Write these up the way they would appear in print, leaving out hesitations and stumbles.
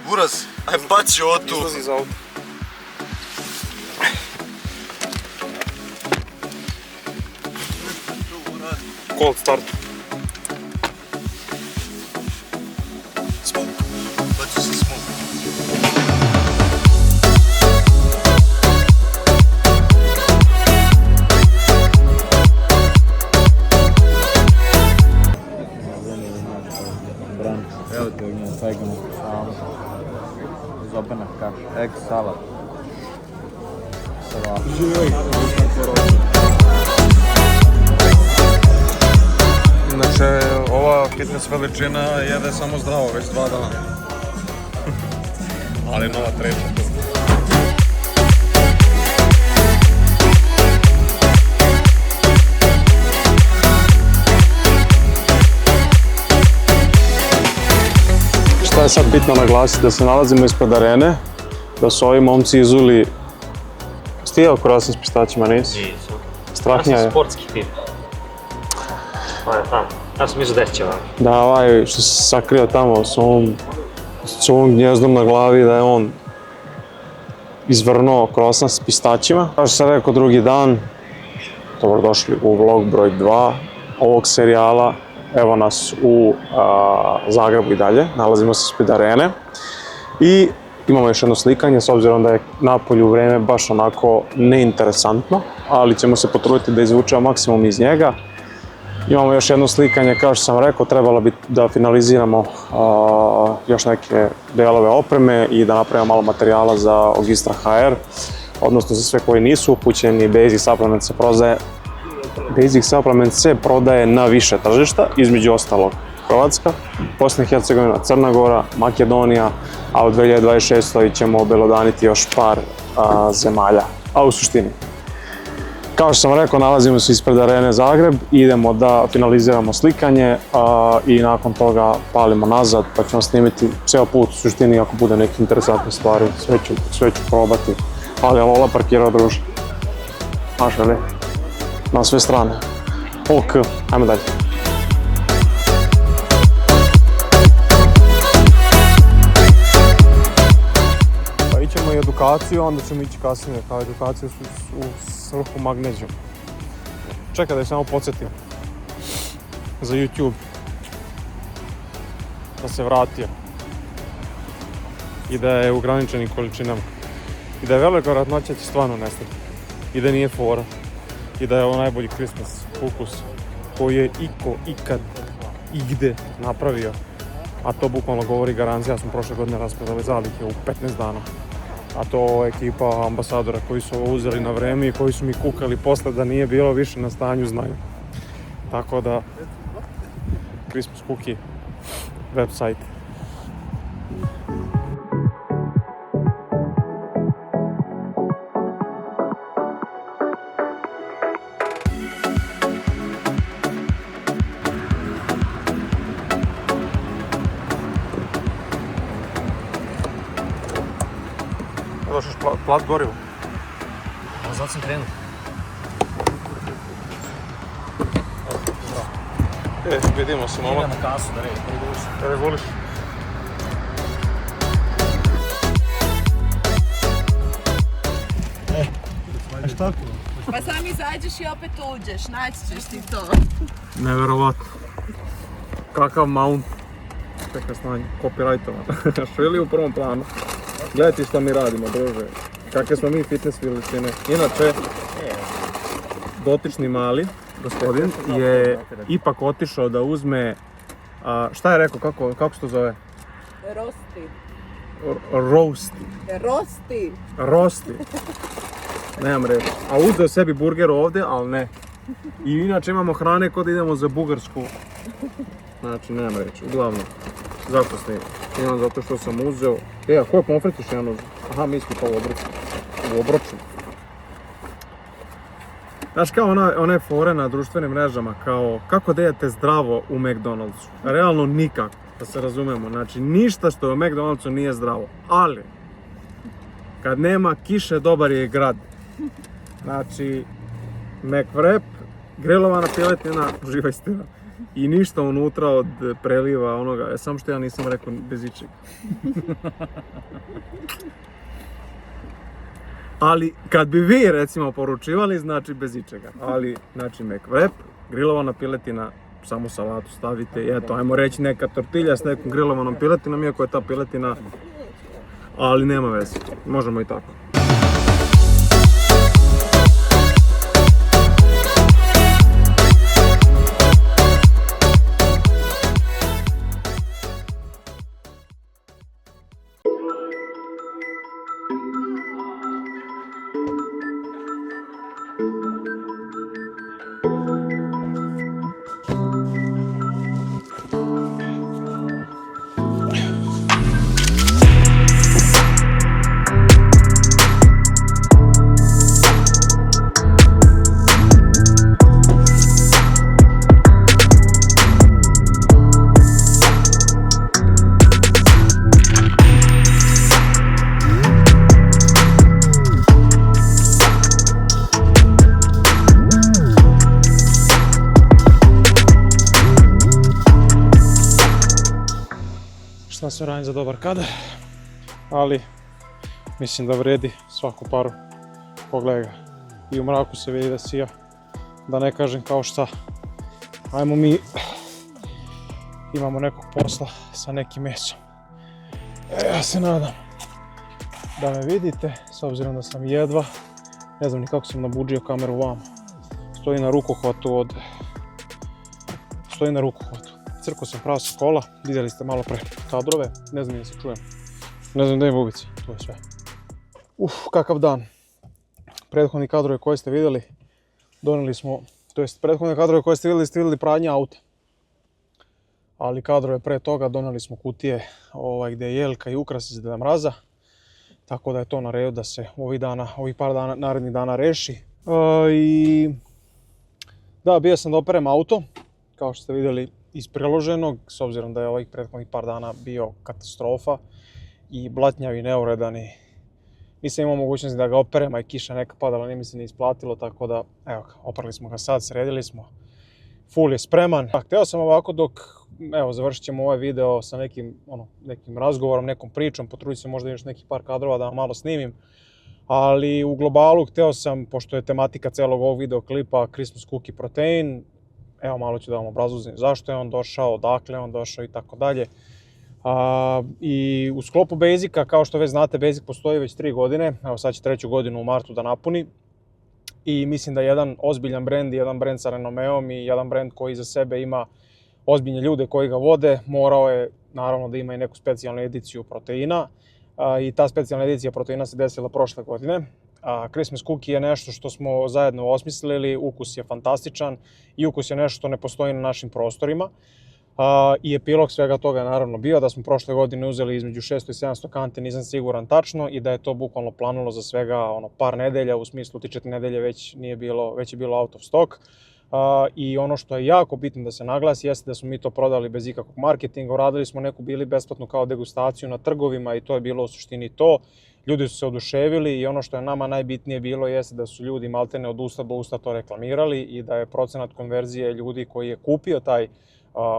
Buraz, aj baci ovo tu. Izlazi iz auta. Cold start. Smoke. Bacio se smoke. Evo ti ognjeno pegamo samo. Zobena kaša, egg salad. Inače, ova fitness veličina jede samo zdravo već 2 dana. Ali nova treća. Šta je sad bitno naglasiti? Da se nalazimo ispred arene, da su ovi momci izuli... Sti jeo kroasan s pistaćima, nisi? Nisam. Strahnija Ja je. sam sportski tip. Pa je tamo. Ja sam mislio da će vam. Da, ovaj što se sakrio tamo s ovom gnjezdom na glavi, da je on izvrnuo kroasan s pistaćima. Kao što sam rekao, drugi dan, dobrodošli u vlog broj 2 ovog serijala. Evo nas u Zagrebu i dalje, nalazimo se ispred arene i imamo još jedno slikanje, s obzirom da je napolju vreme baš onako neinteresantno, ali ćemo se potruditi da izvučemo maksimum iz njega. Imamo još jedno slikanje, kao što sam rekao, trebalo bi da finaliziramo još neke delove opreme i da napravimo malo materijala za Ogistra HR, odnosno za sve koji nisu upućeni, Basic Supplement se prodaje na više tržišta, između ostalog Hrvatska, Bosna i Hercegovina, Crna Gora, Makedonija, a u 2026. ćemo obelodaniti još par zemalja. A u suštini, kao što sam rekao, nalazimo se ispred arene Zagreb, idemo da finaliziramo slikanje i nakon toga palimo nazad, pa ćemo snimiti ceo put. U suštini, ako bude neke interesantne stvari, sve ću probati. Ali Lola parkirao, druže. Maša, ne? Na sve strane. Ok, ajmo dalje. Pa ićemo i edukaciju, onda ćemo ići kasnije kao edukaciju u svrhu magnezijum. Čekaj da je samo podsjetim za YouTube da se vratio i da je u ograničenim količinama i da je velika vjerojatnoća će stvarno nestati i da nije fora i da je ovo najbolji Christmas ukus koji je iko ikad igde napravio, a to bukvalno govori garancija. Ja sam prošle godine rasprodali zalihe u 15 dana. A to ekipa ambasadora koji su ovo uzeli na vreme i koji su mi kukali posle da nije bilo više na stanju, znaju. Tako da, Christmas Cookie website. Došliš plat gorivo. A zato sam krenuo. Vidimo se, momak. Idem na kasu da Reguliš. A šta ti? Pa sam izađeš i opet uđeš, naći ćeš ti to. Neverovatno. Kakav mount. Čekaj stanje, copyrightovan. Švili u prvom planu. Gledajte šta mi radimo, druže. Kakve smo mi fitness veličine. Inače, dotični mali gospodin je ipak otišao da uzme, šta je rekao, kako se to zove? Rosti. Rosti. Nemam reći. A uzeo sebi burger ovdje, ali ne. I inače imamo hrane kod idemo za Bugarsku. Znači, nemam reći, uglavnom. Zašto snimam? Snimam zato što sam uzeo... a koje pomfritiš jedan uzeo? Aha, misli pa u obroču. Znaš, kao one fore na društvenim mrežama, kao kako da jedete zdravo u McDonald'su. Realno nikako, da se razumemo. Znači, ništa što je u McDonald'su nije zdravo. Ali, kad nema kiše, dobar je grad. Znači, McWrap, grilovana piletnjena, živa istina. i ništa unutra od preliva onoga, samo što ja nisam rekao bez ičega. Ali kad bi vi recimo poručivali, znači bez ičega. Ali, znači McWrap, grilovana piletina, samo salatu stavite i eto, ajmo reći neka tortilja s nekom grilovanom piletinom, iako je ta piletina, ali nema veze, možemo i tako. Šta se radim za dobar kadar, ali mislim da vredi svaku paru. Pogledaj ga, i u mraku se vidi da sija, da ne kažem kao šta. Ajmo mi, imamo nekog posla sa nekim mesom. Ja se nadam da me vidite, s obzirom da sam jedva, ne znam ni kako sam nabuđio kameru vamo. Stoji na rukohvatu. Crko sam pravo sa kola, vidjeli ste malo pre kadrove, ne znam da se čujem. Ne znam da je bubica, to je sve. Kakav dan. Prethodni kadrove koje ste vidjeli, donijeli smo, to jest prethodne kadrove koje ste vidjeli pranje auta. Ali kadrove pre toga donijeli smo kutije gdje je jelka i ukras iz Deda Mraza. Tako da je to na redu da se ovih par dana, narednih dana reši. Da, bio sam da operem auto, kao što ste vidjeli iz priloženog, s obzirom da je ovih prethodnih par dana bio katastrofa i blatnjav i neuredan i nisam imao mogućnosti da ga operem, a i kiša neka padala, nije mi se ni isplatilo, tako da, evo ga, oprali smo ga sad, sredili smo, full je spreman. Hteo sam ovako dok, evo, završit ćemo ovaj video sa nekim razgovorom, nekom pričom, potrudit se možda još nekih par kadrova da vam malo snimim, ali u globalu hteo sam, pošto je tematika celog ovog videoklipa Christmas Cookie Protein, evo malo ću da vam obrazložim zašto je on došao, odakle je on došao i tako dalje. I u sklopu Basica, kao što već znate, Basic postoji već 3 godine, evo sad će 3. godinu u martu da napuni. I mislim da jedan ozbiljan brend, jedan brend sa renomeom i jedan brend koji iza sebe ima ozbiljne ljude koji ga vode, morao je naravno da ima i neku specijalnu ediciju proteina. I ta specijalna edicija proteina se desila prošle godine. Christmas Cookie je nešto što smo zajedno osmislili, ukus je fantastičan i ukus je nešto što ne postoji na našim prostorima. I epilog svega toga je naravno bio da smo prošle godine uzeli između 600 i 700 kanti, nisam siguran tačno, i da je to bukvalno planulo za svega par nedelja, u smislu 3-4 nedelje već je bilo out of stock. I ono što je jako bitno da se naglasi jeste da smo mi to prodali bez ikakvog marketinga, uradili smo neku bili besplatnu kao degustaciju na trgovima i to je bilo u suštini to. Ljudi su se oduševili i ono što je nama najbitnije bilo jeste da su ljudi maltene od usta do usta to reklamirali i da je procenat konverzije ljudi koji je kupio taj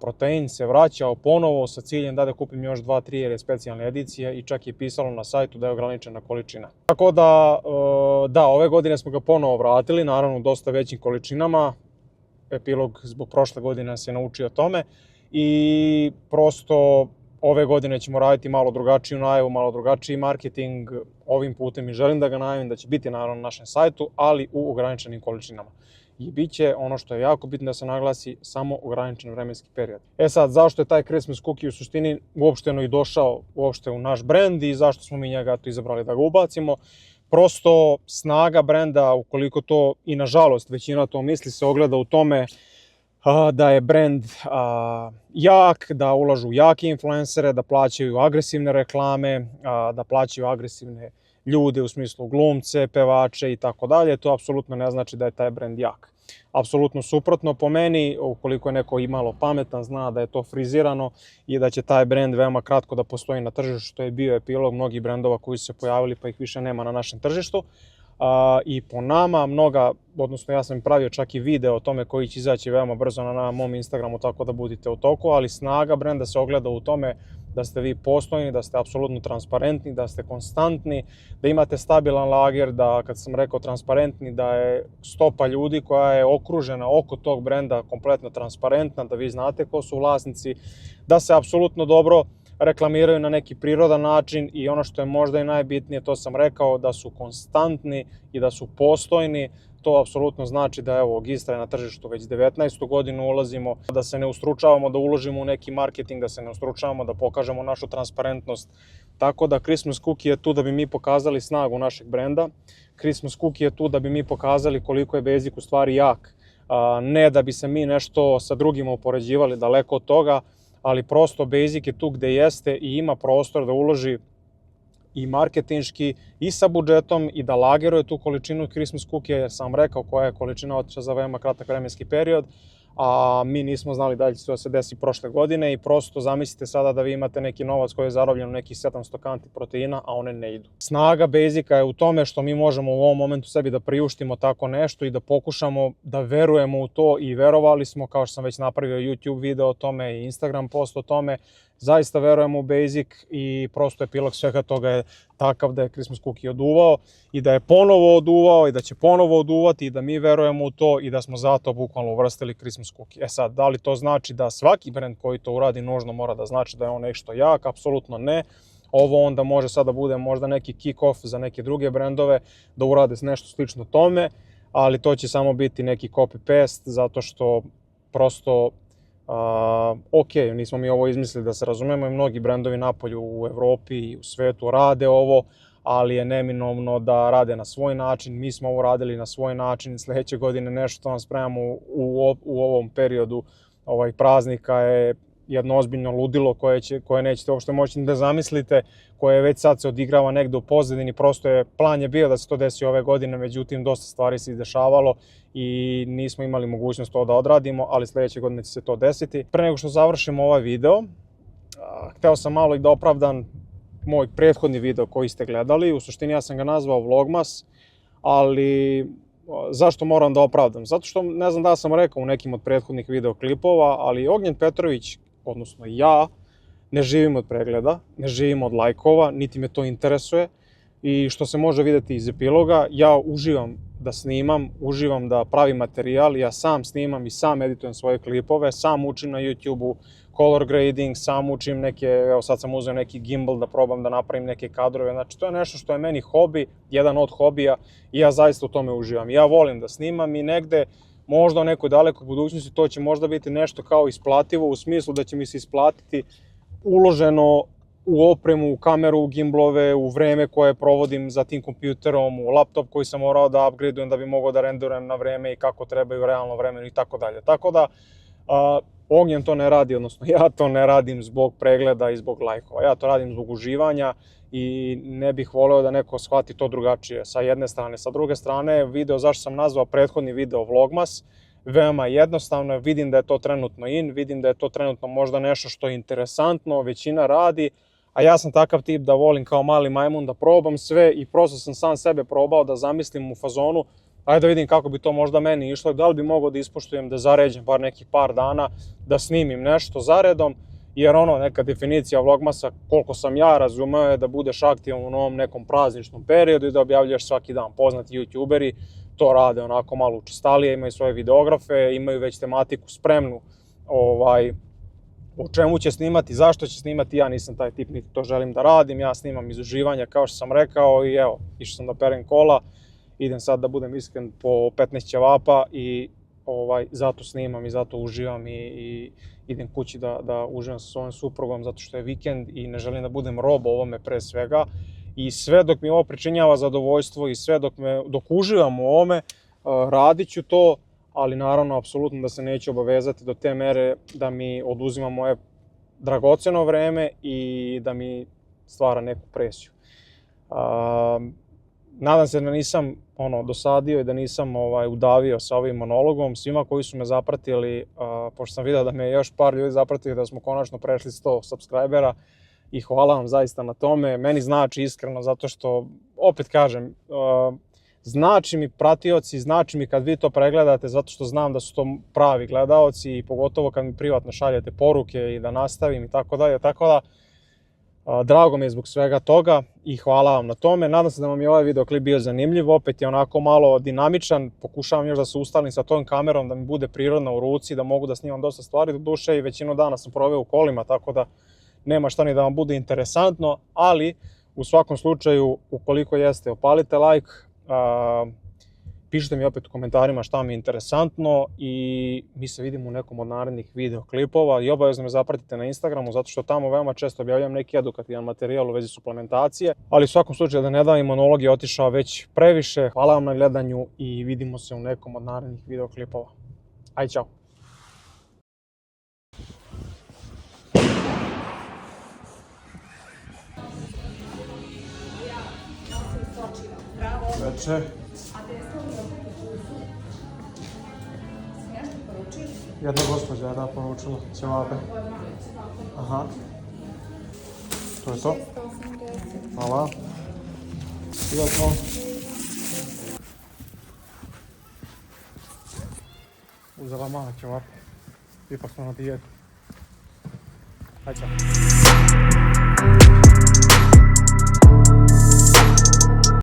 protein se vraćao ponovo sa ciljem da kupim još 2-3 jer je specijalne edicije i čak je pisalo na sajtu da je ograničena količina. Tako da, ove godine smo ga ponovo vratili, naravno u dosta većim količinama. Epilog zbog prošle godine se naučio tome i prosto ove godine ćemo raditi malo drugačiju najavu, malo drugačiji marketing ovim putem i želim da ga najavim da će biti naravno na našem sajtu, ali u ograničenim količinama. I bit će, ono što je jako bitno da se naglasi, samo ograničen vremenski period. Sad, zašto je taj Christmas Cookie u suštini uopšteno i došao uopšte u naš brend i zašto smo mi njega izabrali da ga ubacimo? Prosto snaga brenda, ukoliko to i nažalost većina to misli, se ogleda u tome da je brend jak, da ulažu jake influencere, da plaćaju agresivne reklame, da plaćaju agresivne ljude u smislu glumce, pevače i tako dalje. To apsolutno ne znači da je taj brend jak. Apsolutno suprotno po meni, ukoliko je neko imalo pametan, zna da je to frizirano i da će taj brend veoma kratko da postoji na tržištu, što je bio epilog mnogih brendova koji su se pojavili pa ih više nema na našem tržištu. I po nama odnosno ja sam pravio čak i video o tome koji će izaći veoma brzo na mom Instagramu, tako da budite u toku, ali snaga brenda se ogleda u tome da ste vi postojni, da ste apsolutno transparentni, da ste konstantni, da imate stabilan lager, da kad sam rekao transparentni, da je stopa ljudi koja je okružena oko tog brenda kompletno transparentna, da vi znate ko su vlasnici, da se apsolutno dobro reklamiraju na neki prirodan način i ono što je možda i najbitnije, to sam rekao, da su konstantni i da su postojni. To apsolutno znači da evo, Gistra je na tržištu već 19. godinu ulazimo, da se ne ustručavamo da uložimo u neki marketing, da se ne ustručavamo da pokažemo našu transparentnost. Tako da Christmas Cookie je tu da bi mi pokazali snagu našeg brenda. Christmas Cookie je tu da bi mi pokazali koliko je Basic u stvari jak. Ne da bi se mi nešto sa drugima upoređivali, daleko od toga, ali prosto Basic je tu gde jeste i ima prostor da uloži i marketinški i sa budžetom i da lageruje tu količinu Christmas Cookie, jer sam rekao koja je količina otišla za veoma kratak vremenski period, a mi nismo znali da će to se desi prošle godine i prosto zamislite sada da vi imate neki novac koji je zarobljen u nekih 700 kanti proteina, a one ne idu. Snaga Basica je u tome što mi možemo u ovom momentu sebi da priuštimo tako nešto i da pokušamo da verujemo u to i verovali smo, kao što sam već napravio YouTube video o tome i Instagram post o tome, zaista verujemo u Basic i prosto epilog svega toga je takav da je Christmas Cookie oduvao i da je ponovo oduvao i da će ponovo oduvati i da mi verujemo u to i da smo zato bukvalno uvrstili Christmas Cookie. E sad, da li to znači da svaki brend koji to uradi nužno mora da znači da je on nešto jak? Apsolutno ne. Ovo onda može sad da bude možda neki kick-off za neke druge brendove da urade nešto slično tome, ali to će samo biti neki copy-paste zato što prosto ok, nismo mi ovo izmislili da se razumemo i mnogi brendovi napolju u Evropi i u svetu rade ovo, ali je neminovno da rade na svoj način. Mi smo ovo radili na svoj način, sledeće godine nešto vam spremamo u ovom periodu praznika je jedno ozbiljno ludilo koje nećete uopšte moći da zamislite, koje već sad se odigrava negde u pozadini, prosto plan je bio da se to desi ove godine, međutim dosta stvari se izdešavalo i nismo imali mogućnost to da odradimo, ali sledeće godine će se to desiti. Pre nego što završimo ovaj video, hteo sam malo i da opravdam moj prethodni video koji ste gledali, u suštini ja sam ga nazvao Vlogmas, ali zašto moram da opravdam? Zato što ne znam da sam rekao u nekim od prethodnih videoklipova, ali Ognjen Petrović, odnosno ja, ne živim od pregleda, ne živim od lajkova, niti me to interesuje i što se može videti iz epiloga, ja uživam da snimam, uživam da pravim materijal, ja sam snimam i sam editujem svoje klipove, sam učim na YouTube-u color grading, sam učim neke, evo sad sam uzeo neki gimbal da probam da napravim neke kadrove, znači to je nešto što je meni hobi, jedan od hobija i ja zaista u tome uživam. Ja volim da snimam i negde, možda u nekoj dalekoj budućnosti, to će možda biti nešto kao isplativo u smislu da će mi se isplatiti uloženo u opremu, u kameru, u gimblove, u vreme koje provodim za tim kompjuterom, u laptop koji sam morao da upgradeujem da bi mogao da renderujem na vreme i kako treba i u realno vremenu i tako dalje. Tako da, Ognjen to ne radi, odnosno ja to ne radim zbog pregleda i zbog lajkova. Ja to radim zbog uživanja i ne bih voleo da neko shvati to drugačije sa jedne strane. Sa druge strane, video zašto sam nazvao prethodni video Vlogmas, veoma jednostavno, vidim da je to trenutno in, vidim da je to trenutno možda nešto što je interesantno, većina radi, a ja sam takav tip da volim kao mali majmun da probam sve i prosto sam sam sebe probao da zamislim u fazonu, ajde da vidim kako bi to možda meni išlo, da li bi mogao da ispoštujem, da zaređem bar nekih par dana, da snimim nešto zaredom, jer neka definicija Vlogmasa, koliko sam ja razumeo, je da budeš aktivan u novom nekom prazničnom periodu i da objavljaš svaki dan. Poznati youtuberi to rade onako malo učestalije, imaju svoje videografe, imaju već tematiku spremnu o čemu će snimati, zašto će snimati, ja nisam taj tip, niti to želim da radim, ja snimam iz uživanja kao što sam rekao i evo, išao sam da perem kola, idem sad da budem iskren po 15 ćevapa i zato snimam i zato uživam i idem kući da uživam sa svojom suprugom zato što je vikend i ne želim da budem rob ovome pre svega i sve dok mi ovo pričinjava zadovoljstvo i sve dok uživam u ovome, radit ću to, ali naravno apsolutno da se neću obavezati do te mere da mi oduzima moje dragoceno vreme i da mi stvara neku presiju. Nadam se da nisam dosadio i da nisam udavio sa ovim monologom. Svima koji su me zapratili, pošto sam vidio da me još par ljudi zapratili, da smo konačno prešli 100 subscribera i hvala vam zaista na tome. Meni znači iskreno zato što, opet kažem, Znači mi pratioci, znači mi kad vi to pregledate, zato što znam da su to pravi gledaoci i pogotovo kad mi privatno šaljete poruke i da nastavim i tako dalje, tako da drago mi je zbog svega toga i hvala vam na tome. Nadam se da vam je ovaj videoklip bio zanimljiv, opet je onako malo dinamičan, pokušavam još da se ustalim sa tom kamerom, da mi bude prirodna u ruci, da mogu da snimam dosta stvari do duše i većinu dana sam proveo u kolima, tako da nema šta ni da vam bude interesantno, ali u svakom slučaju, ukoliko jeste, opalite like, pišite mi opet u komentarima šta mi je interesantno i mi se vidimo u nekom od narednih videoklipova i obavezno me zapratite na Instagramu zato što tamo veoma često objavljam neki edukativan materijal u vezi suplementacije, ali u svakom slučaju da ne davim monolog je otišao već previše. Hvala vam na gledanju i vidimo se u nekom od narednih videoklipova. Aj, čao! Veče. Jedna gospođa je poručila ćevape. Aha. To je to. Hvala. Prijatno. Uzela mala ćevape. Ipak smo na dijetu. Ajde.